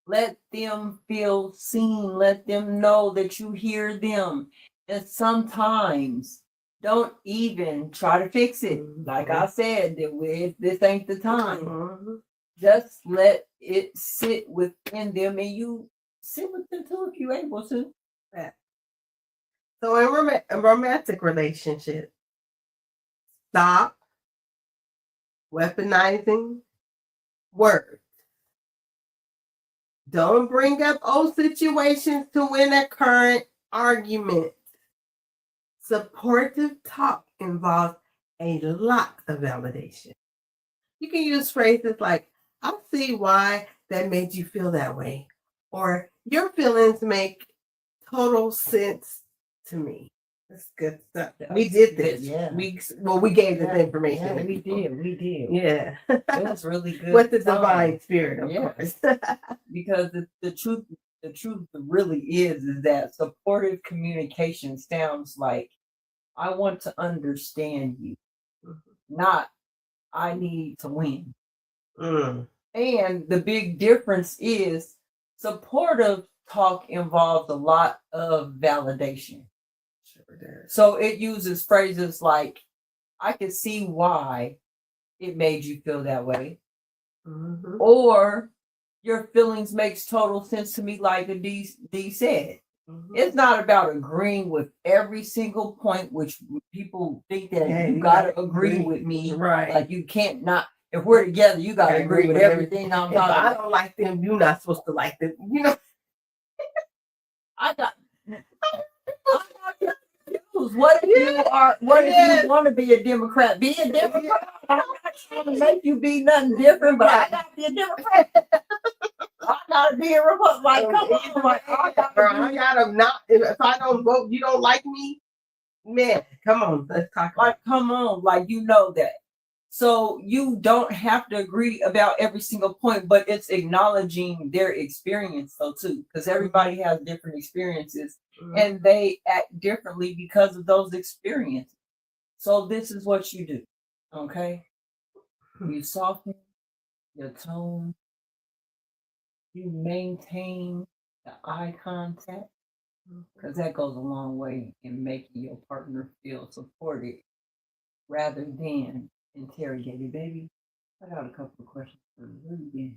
Let them feel seen. Let them know that you hear them. And sometimes don't even try to fix it. Like I said, this ain't the time. Just let it sit within them, and you sit with them too if you're able to. So in a romantic relationship, stop weaponizing words. Don't bring up old situations to win a current argument. Supportive talk involves a lot of validation. You can use phrases like, I see why that made you feel that way. Or your feelings make total sense to me. That's good stuff. We did this. Yeah. We gave this information. Yeah, we did. Yeah. It was really good. With the divine spirit, of course. Because the truth really is that supportive communication sounds like, I want to understand you, not I need to win. And the big difference is supportive talk involves a lot of validation. So it uses phrases like, I can see why it made you feel that way. Or your feelings makes total sense to me, like D said. It's not about agreeing with every single point, which people think that you gotta agree with me. Right. Like you can't not. If we're together, you gotta agree with everything I'm If talking I about. don't like them, you're not supposed to like them. You know. I'm not confused. What if you are? What if you want to be a Democrat? Be a Democrat. I'm not trying to make you be nothing different, but I gotta be a Democrat. I gotta be a Republican. Like, come on, like, I gotta not. If I don't vote, you don't like me, man. Come on, let's talk. Like, come on, like you know that. So you don't have to agree about every single point, but it's acknowledging their experience though too, because everybody has different experiences and they act differently because of those experiences. So this is what you do, okay? You soften your tone, you maintain the eye contact, because that goes a long way in making your partner feel supported rather than interrogated. Baby, I got a couple of questions for you.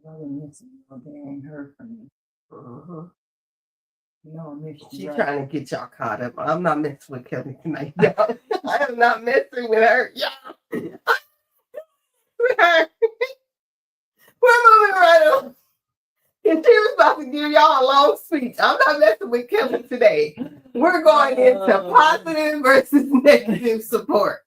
I've been missing all day. I ain't heard from you. You know, I missed you. She's trying to get y'all caught up. I'm not messing with Kelly tonight, y'all. I am not messing with her, y'all. With her. We're moving right on. And she was about to give y'all a long speech. I'm not messing with Kelly today. We're going into positive versus negative support.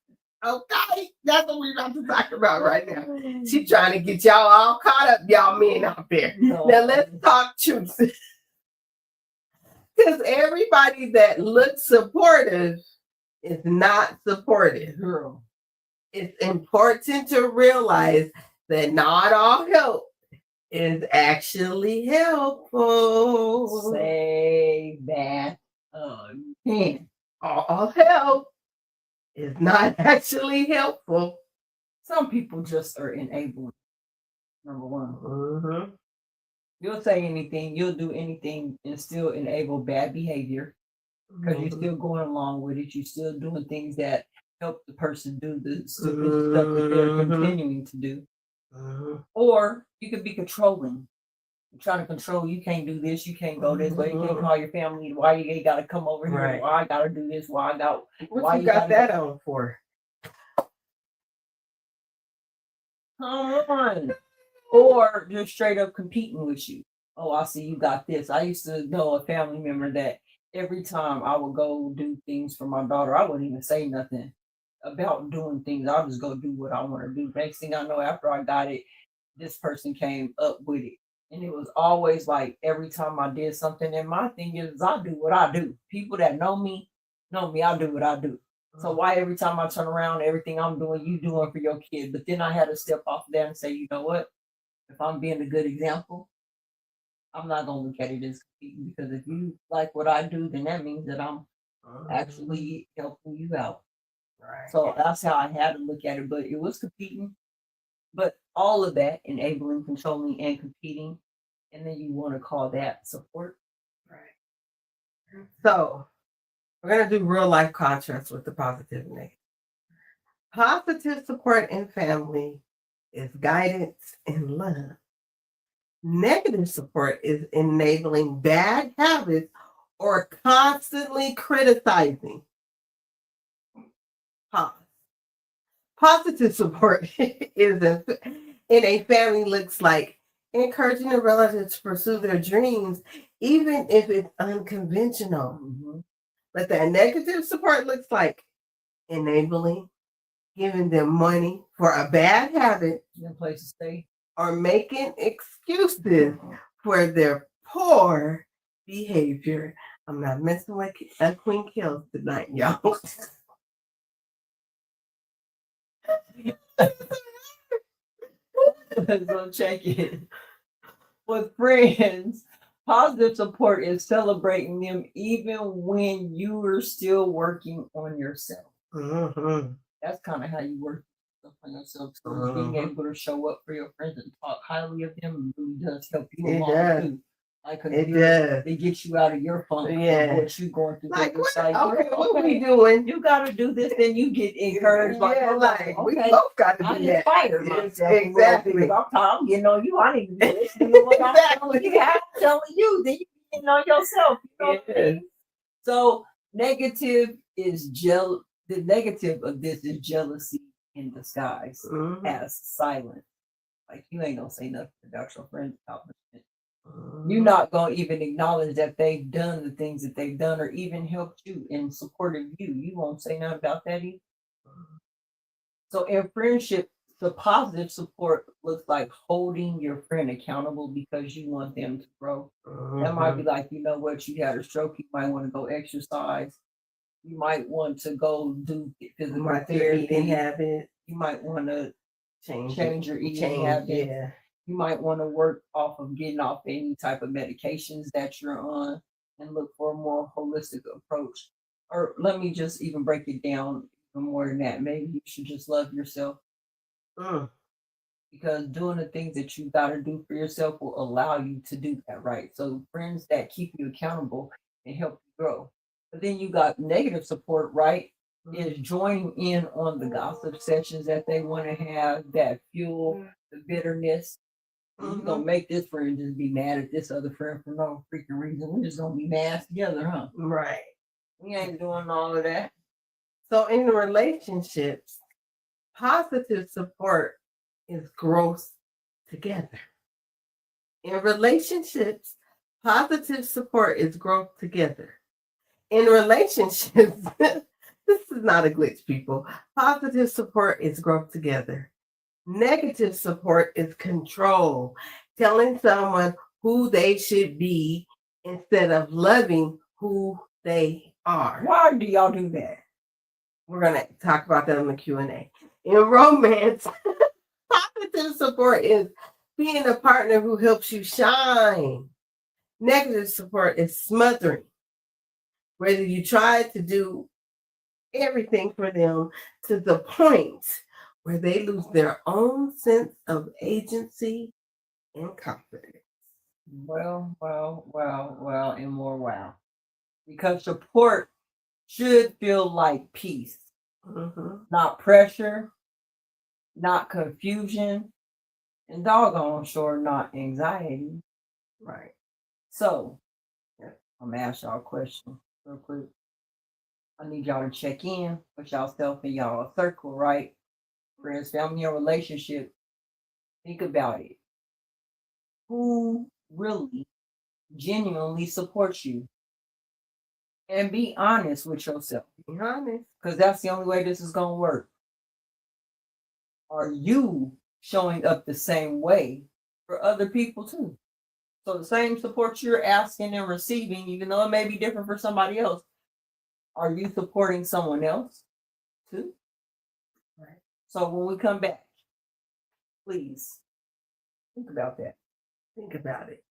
Okay, that's what we're about to talk about right now. She's trying to get y'all all caught up, y'all men out there. Now let's talk truth. Because everybody that looks supportive is not supportive. Girl. It's important to realize that not all help is actually helpful. Say that again. All help is not actually helpful. Some people just are enabling. Number one. You'll say anything, you'll do anything, and still enable bad behavior because you're still going along with it. You're still doing things that help the person do the stupid stuff that they're continuing to do. Or you could be controlling. You're trying to control. You can't do this. You can't go this way. You can't call your family. Why you ain't got to come over here? Right. Why I got to do this? Why you got that on for? Come on. Or just straight up competing with you. Oh, I see you got this. I used to know a family member that every time I would go do things for my daughter, I wouldn't even say nothing about doing things. I'll just go do what I want to do. Next thing I know, after I got it, this person came up with it. And it was always like every time I did something. And my thing is I do what I do. People that know me, I do what I do. So why every time I turn around, everything I'm doing, you doing for your kid? But then I had to step off there and say, you know what? If I'm being a good example, I'm not going to look at it as competing, because if you like what I do, then that means that I'm actually helping you out. Right. So that's how I had to look at it, but it was competing. But all of that, enabling, controlling, and competing, and then you want to call that support. Right. So we're going to do real life contrast with the positive and negative. Positive support in family is guidance and love. Negative support is enabling bad habits or constantly criticizing. Pause. Positive support is in a family looks like encouraging the relatives to pursue their dreams, even if it's unconventional. But that negative support looks like enabling, giving them money for a bad habit, no place to stay, or making excuses for their poor behavior. I'm not messing with Queen Kellz tonight, y'all. So check it. With friends, positive support is celebrating them even when you are still working on yourself. That's kind of how you work on yourself. So being able to show up for your friends and talk highly of them really does help you along too. Like, it gets you out of your funk. What you going through. Like, what we doing? You got to do this, then you get encouraged. We both got to do that. Inspired exactly. I'm getting on you. I need to listen to what I'm telling you. I'm telling you. Then you getting on yourself. You know what I Yes. mean? So negative is the negative of this is jealousy in disguise Mhm. as silence. Like you ain't gonna say nothing about your friend's accomplishment. Mhm. You're not gonna even acknowledge that they've done the things that they've done or even helped you and supported you. You won't say nothing about that either. So in friendship, the positive support looks like holding your friend accountable because you want them to grow. That might be like, you know what, you had a stroke, you might want to go exercise. You might want to go do physical therapy. Eating habit. You might want to Change your eating habit. Yeah. You might want to work off of getting off any type of medications that you're on and look for a more holistic approach. Or let me just even break it down even more than that. Maybe you should just love yourself. Because doing the things that you got to do for yourself will allow you to do that, right? So friends that keep you accountable and help you grow. But then you got negative support, right? Is joining in on the gossip sessions that they want to have that fuel the bitterness. You're gonna make this friend just be mad at this other friend for no freaking reason. We're just gonna be mad together, huh? Right. We ain't doing all of that. So in relationships, positive support is growth together. In relationships, positive support is growth together. In relationships, this is not a glitch, people. Positive support is growth together. Negative support is control, telling someone who they should be instead of loving who they are. Why do y'all do that? We're going to talk about that in the Q&A. In romance, positive support is being a partner who helps you shine. Negative support is smothering. Whether you try to do everything for them to the point where they lose their own sense of agency and confidence. Well, and more wow. Because support should feel like peace, not pressure, not confusion, and doggone sure not anxiety. Right. So, I'm gonna ask y'all a question real quick. I need y'all to check in with y'allself in y'all circle, right? Friends, family, or relationship. Think about it. Who really genuinely supports you? And be honest with yourself. Be honest. Because that's the only way this is going to work. Are you showing up the same way for other people too? So the same support you're asking and receiving, even though it may be different for somebody else, are you supporting someone else too? Right. So when we come back, please think about that. Think about it.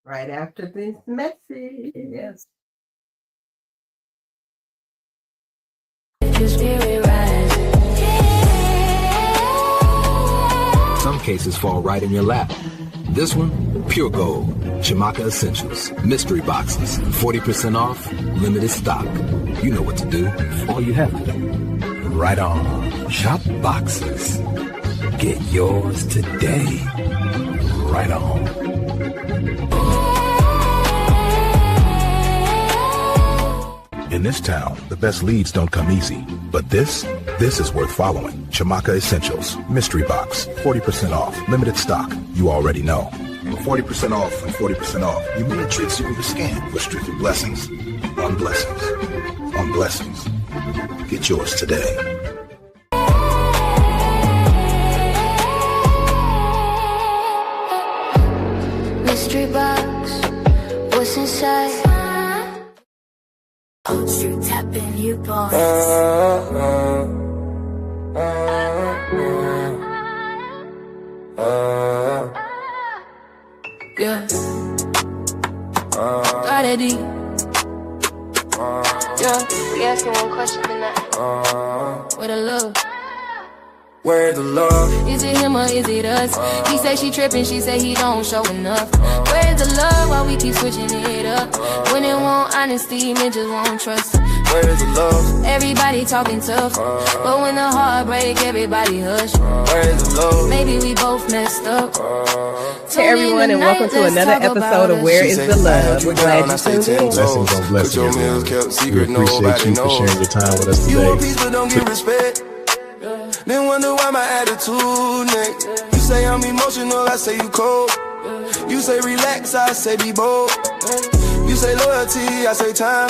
Right after this message. Yes. Some cases fall right in your lap. This one, pure gold. Chimaka Essentials. Mystery boxes. 40% off. Limited stock. You know what to do. All you have to do. Right on. Shop boxes. Get yours today. Right on. In this town, the best leads don't come easy. But this is worth following. Chimaka Essentials. Mystery box. 40% off. Limited stock. You already know. 40% off and 40% off. You mean it treats you with a scan. With strictly blessings on blessings on blessings. Get yours today. Mystery box, what's inside? Oh, you tapping, you boss. Yeah. Goddessdee. Yeah. We asking one question tonight. Where the love? Where's the love? Is it him or is it us? He say she tripping, she say he don't show enough. Where's the love while we keep switching it up? When it won't honesty, men just won't trust. Where's the love? Everybody talking tough, but when the heart break, everybody hush. Where's the love? Maybe we both messed up. Hey everyone, and welcome to another episode of Where is the Love? We're glad you tuned in. Blessings on blessings, everyone. We appreciate you for sharing your time with us You today. want peace but don't get respect. Then wonder why my attitude next. You say I'm emotional, I say you cold. You say relax, I say be bold. You say loyalty, I say time.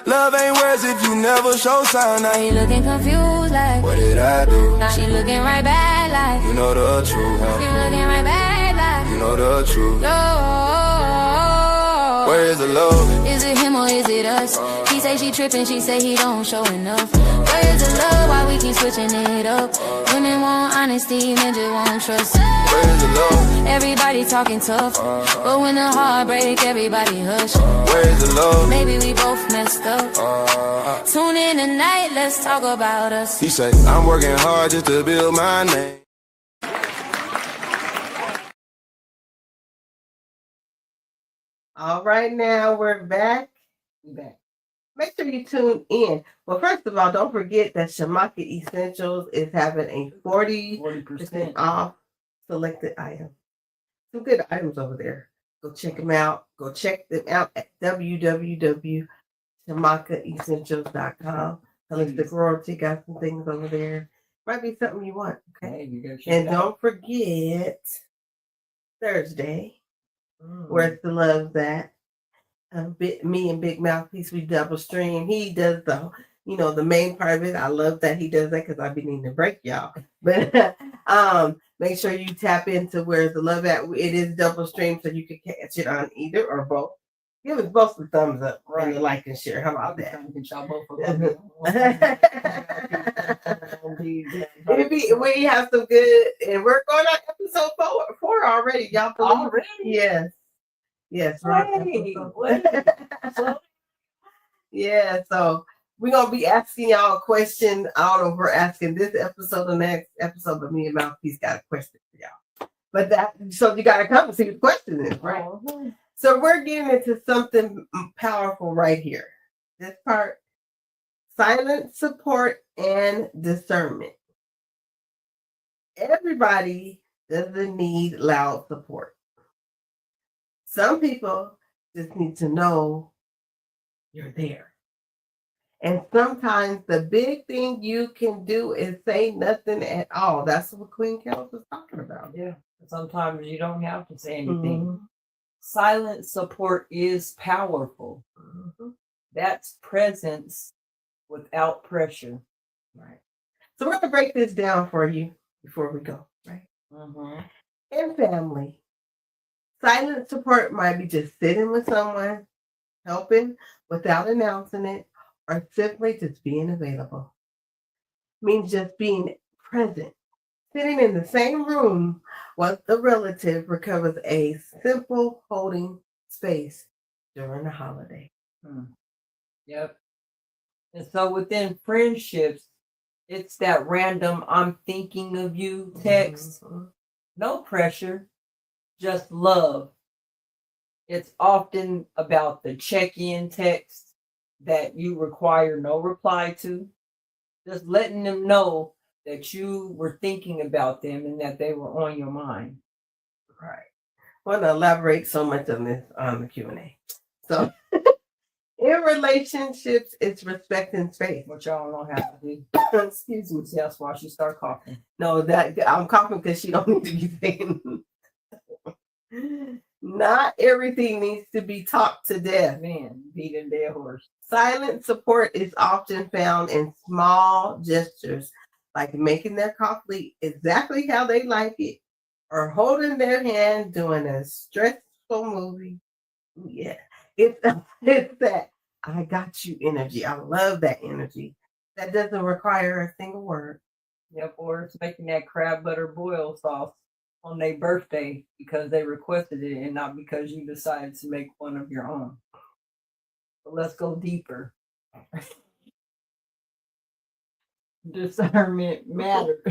Love ain't words if you never show sign. Now he looking confused like, what did I do? now she looking right back like, You know the truth, she huh? looking right back like, You know the truth. oh. Where is the love? Is it him or is it us? He say she tripping, she say he don't show enough. Where is the love? Why we keep switching it up? Women want honesty, men just want trust. Where is the love? Everybody talking tough, but when the heart break, everybody hush. Where is the love? Maybe we both messed up. Tune in tonight, let's talk about us. He say, I'm working hard just to build my name. All right, now we're back. Make sure you tune in. Well, first of all, don't forget that Shamaka Essentials is having a 40% off selected items. Some good items over there. Go check them out. Go check them out at www.shamakaessentials.com. Holistic Royalty got some things over there. Might be something you want. Okay. And don't forget Thursday. Where's the love that? Me and Big Mouthpiece, we double stream. He does the main part of it. I love that he does that because I've been needing to break y'all. But make sure you tap into Where's the Love at. It is double stream, so you can catch it on either or both. Give us both the thumbs up and the like and share. How about that? We have some good, and we're going on episode 4 already. Y'all believe? Already? Yes. Yes. Yeah. So we're gonna be asking y'all a question. I don't know if we're asking this episode or next episode, but me and Mouthpiece got a question for y'all. But so you gotta come and see what the question is, right? Uh-huh. So we're getting into something powerful right here. This part: silent support and discernment. Everybody doesn't need loud support. Some people just need to know you're there. And sometimes the big thing you can do is say nothing at all. That's what Queen Kellz was talking about. Yeah. Sometimes you don't have to say anything. Mm-hmm. Silent support is powerful. Mm-hmm. That's presence without pressure. Right. So we're going to break this down for you before we go, right? Mm-hmm. In family, silent support might be just sitting with someone, helping without announcing it, or simply just being available. Means just being present. Sitting in the same room with a relative recovers a simple holding space during the holiday. Yep. And so within friendships, it's that random I'm thinking of you text. Mm-hmm. No pressure, just love. It's often about the check-in text that you require no reply to. Just letting them know that you were thinking about them and that they were on your mind. Right. I want to elaborate so much on this on the Q&A. So in relationships, it's respecting space. Which y'all don't have to do. Excuse me. That's why she started coughing. No, that I'm coughing because she don't need to be saying. Not everything needs to be talked to death. Man, beating dead horse. Silent support is often found in small gestures, like making their coffee exactly how they like it, or holding their hand during a stressful movie. Yeah, it's that I got you energy. I love that energy. That doesn't require a single word. Yep, or it's making that crab butter boil sauce on their birthday because they requested it and not because you decided to make one of your own. But let's go deeper. Discernment matters.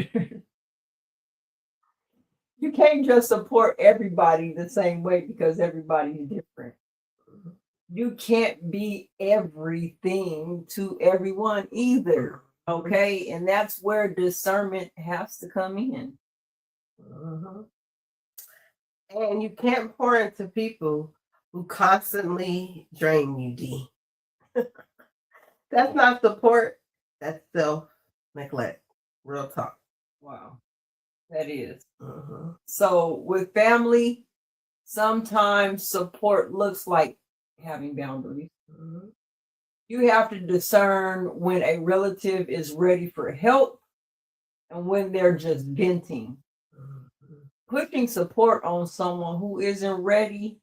You can't just support everybody the same way because everybody's different. You can't be everything to everyone either. Okay, and that's where discernment has to come in. Mm-hmm. And you can't pour into people who constantly drain you, D. That's not support. That's self-neglect. Real talk. Wow. That is. Mm-hmm. So with family, sometimes support looks like having boundaries. Mm-hmm. You have to discern when a relative is ready for help and when they're just venting. Mm-hmm. Pushing support on someone who isn't ready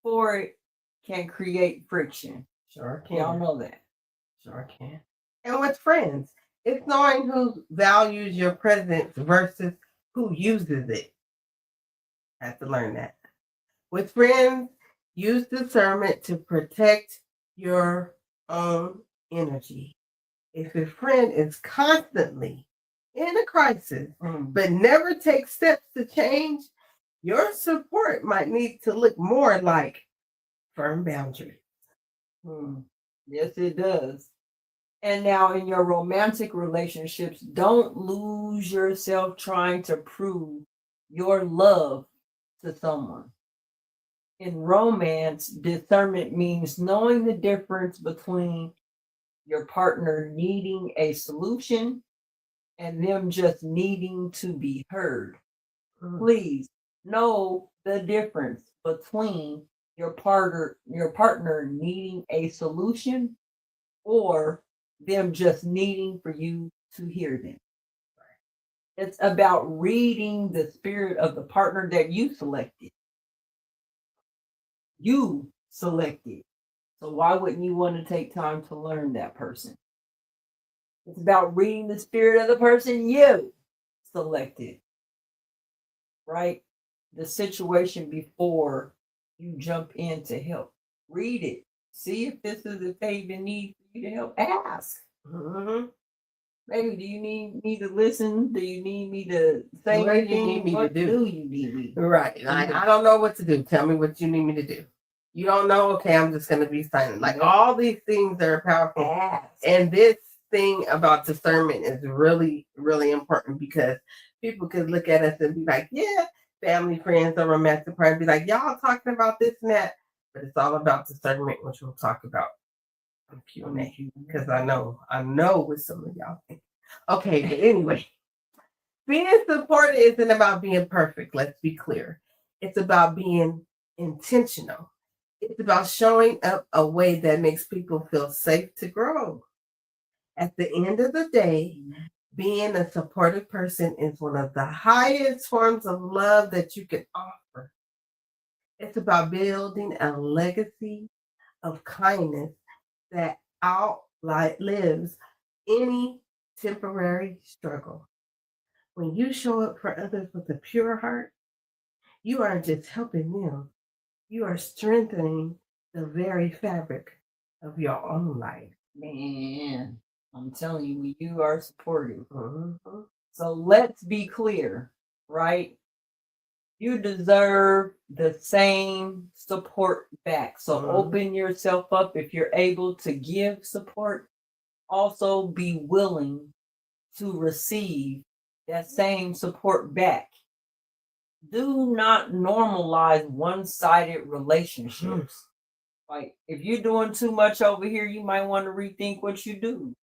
for it can create friction. Sure can. Y'all know that. Sure can. And with friends, it's knowing who values your presence versus who uses it. I have to learn that. With friends, use discernment to protect your own energy. If a friend is constantly in a crisis, but never takes steps to change, your support might need to look more like firm boundaries. Yes, it does. And now in your romantic relationships, don't lose yourself trying to prove your love to someone. In romance, discernment means knowing the difference between your partner needing a solution and them just needing to be heard. Please know the difference between your partner needing a solution or them just needing for you to hear them. It's about reading the spirit of the partner that you selected. You selected. So why wouldn't you want to take time to learn that person? It's about reading the spirit of the person you selected. Right? The situation before you jump in to help. Read it. See if this is if they even need you to help. Ask. Baby, do you need me to listen? Do you need me to say what anything? do you need me what to do? do you need me? Right. I don't know what to do. Tell me what you need me to do. You don't know? Okay, I'm just going to be silent. Like all these things are powerful. Ask. And this thing about discernment is really, really important because people could look at us and be like, yeah, family, friends, or romantic partner, be like, y'all talking about this and that. But it's all about discernment, which we'll talk about in Q&A. Because I know what some of y'all think. Okay, but anyway. Being supported isn't about being perfect, let's be clear. It's about being intentional. It's about showing up a way that makes people feel safe to grow. At the end of the day, being a supportive person is one of the highest forms of love that you can offer. It's about building a legacy of kindness that outlives any temporary struggle. When you show up for others with a pure heart, you aren't just helping them, you are strengthening the very fabric of your own life. Man, I'm telling you, you are supportive. So let's be clear, right? You deserve the same support back. So open yourself up if you're able to give support. Also be willing to receive that same support back. Do not normalize one-sided relationships. Like if you're doing too much over here, you might want to rethink what you do.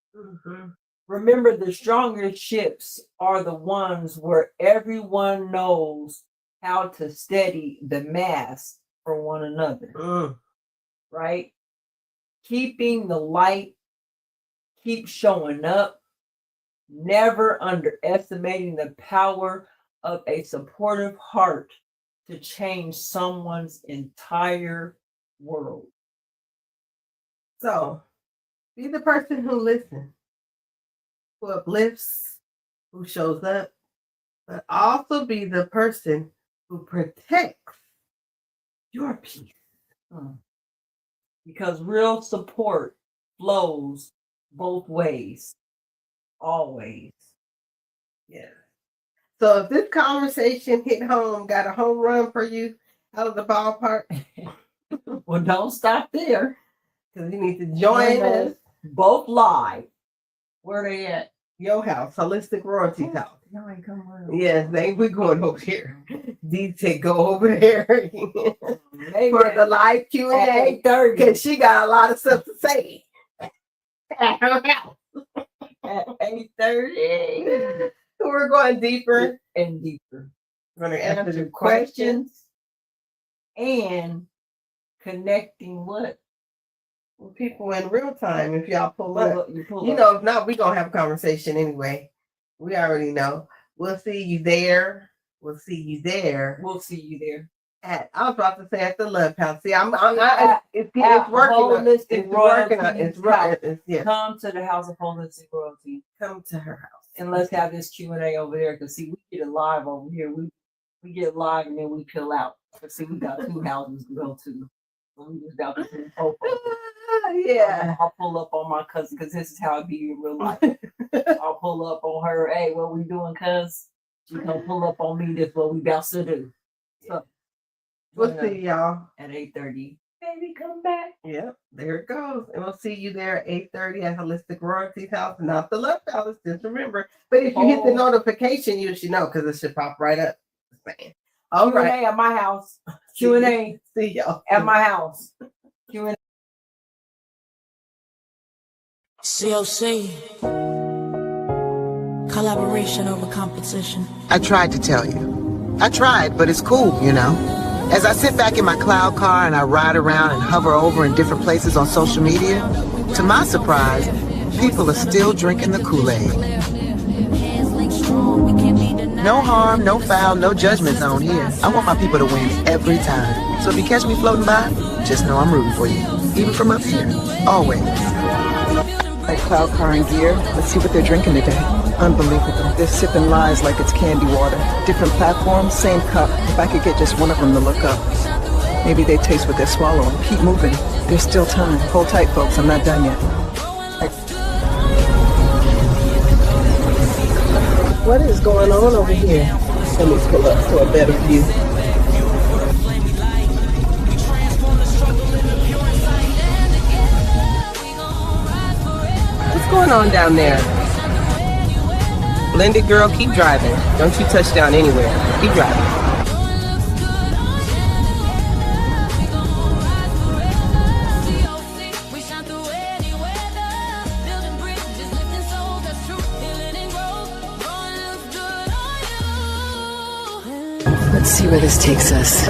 Remember, the strongest ships are the ones where everyone knows how to steady the mast for one another. Right? Keeping the light, keep showing up, never underestimating the power of a supportive heart to change someone's entire world. So, be the person who listens, who uplifts, who shows up, but also be the person who protects your peace. Because real support flows both ways. Always. Yeah. So if this conversation hit home, got a home run for you out of the ballpark, well, don't stop there. Because you need to join us. Both live. Where they at? Your house, Holistic Royalty's house. Y'all ain't come around. Yes, we going over here. D said go over there for the live Q&A because she got a lot of stuff to say. At her house. At 8:30. We're going deeper and deeper. We're going to answer questions and connecting what? With people in real time. If y'all pull up. You know, if not, we're going to have a conversation anyway. We already know. We'll see you there. We'll see you there. We'll see you there. I was about to say at the Love House. See, I'm not. It's working. It's working. Yes. Come to the House of Holistic Royalty. Come to her house. And let's have this Q&A over there. Because, see, we get it live over here. We get live and then we pill out. Because, see, we got 2 houses to go to. So we just got to do both. Yeah. I'll pull up on my cousin because this is how it be in real life. I'll pull up on her. Hey, what we doing, cuz? She gonna pull up on me. That's what we about to do. So, we'll see y'all at 8:30. Baby, come back. Yep, there it goes. And we'll see you there at 8:30 at Holistic Royalty's house, not the Love House. Just remember. But if you hit the notification, you should know because it should pop right up. All Q&A right. at my house. Q&A. See y'all at my house. Q&A. COC. Collaboration over competition. I tried to tell you. I tried, but it's cool, you know. As I sit back in my cloud car and I ride around and hover over in different places on social media, to my surprise, people are still drinking the Kool-Aid. No harm, no foul, no judgment zone here. I want my people to win every time. So if you catch me floating by, just know I'm rooting for you. Even from up here. Always. Like cloud car and gear, let's see what they're drinking today. Unbelievable. They're sipping lies like it's candy water. Different platforms, same cup. If I could get just one of them to look up. Maybe they taste what they're swallowing. Keep moving. There's still time. Hold tight, folks. I'm not done yet. What is going on over here? Let me pull up for a better view. What's going on down there? Blended girl, keep driving. Don't you touch down anywhere. Keep driving. Let's see where this takes us.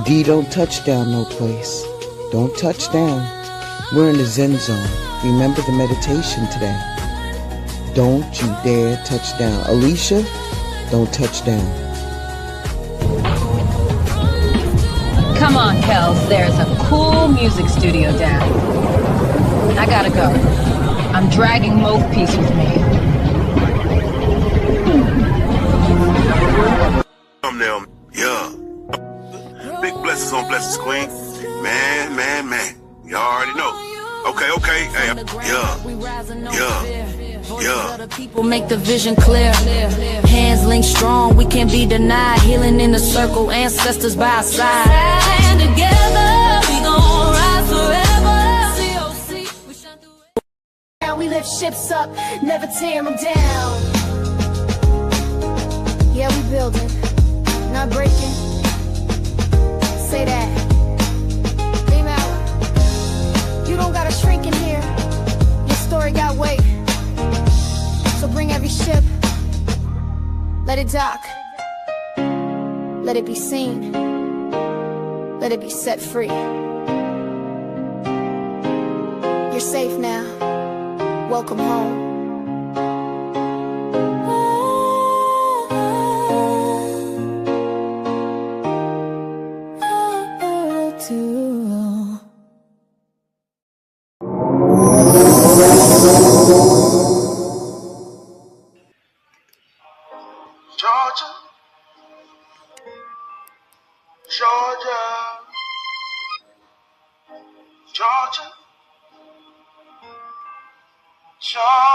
D, don't touch down no place. Don't touch down. We're in the Zen zone. Remember the meditation today. Don't you dare touch down. Alicia, don't touch down. Come on, Kellz. There's a cool music studio down. I gotta go. I'm dragging Mouthpiece with me. Them, yeah. Big blessings on blessings, Queen. Man. You already know. Okay. Hey, yeah. People make the vision clear. Hands linked strong, we can't be denied. Healing in the circle, ancestors by our side. Stand together, we gon' rise forever. We lift ships up, never tear them down. Yeah, we building, not breaking. Say that. Dream out. You don't gotta shrink in here. Your story got weight. So bring every ship. Let it dock. Let it be seen. Let it be set free. You're safe now. Welcome home. Georgia.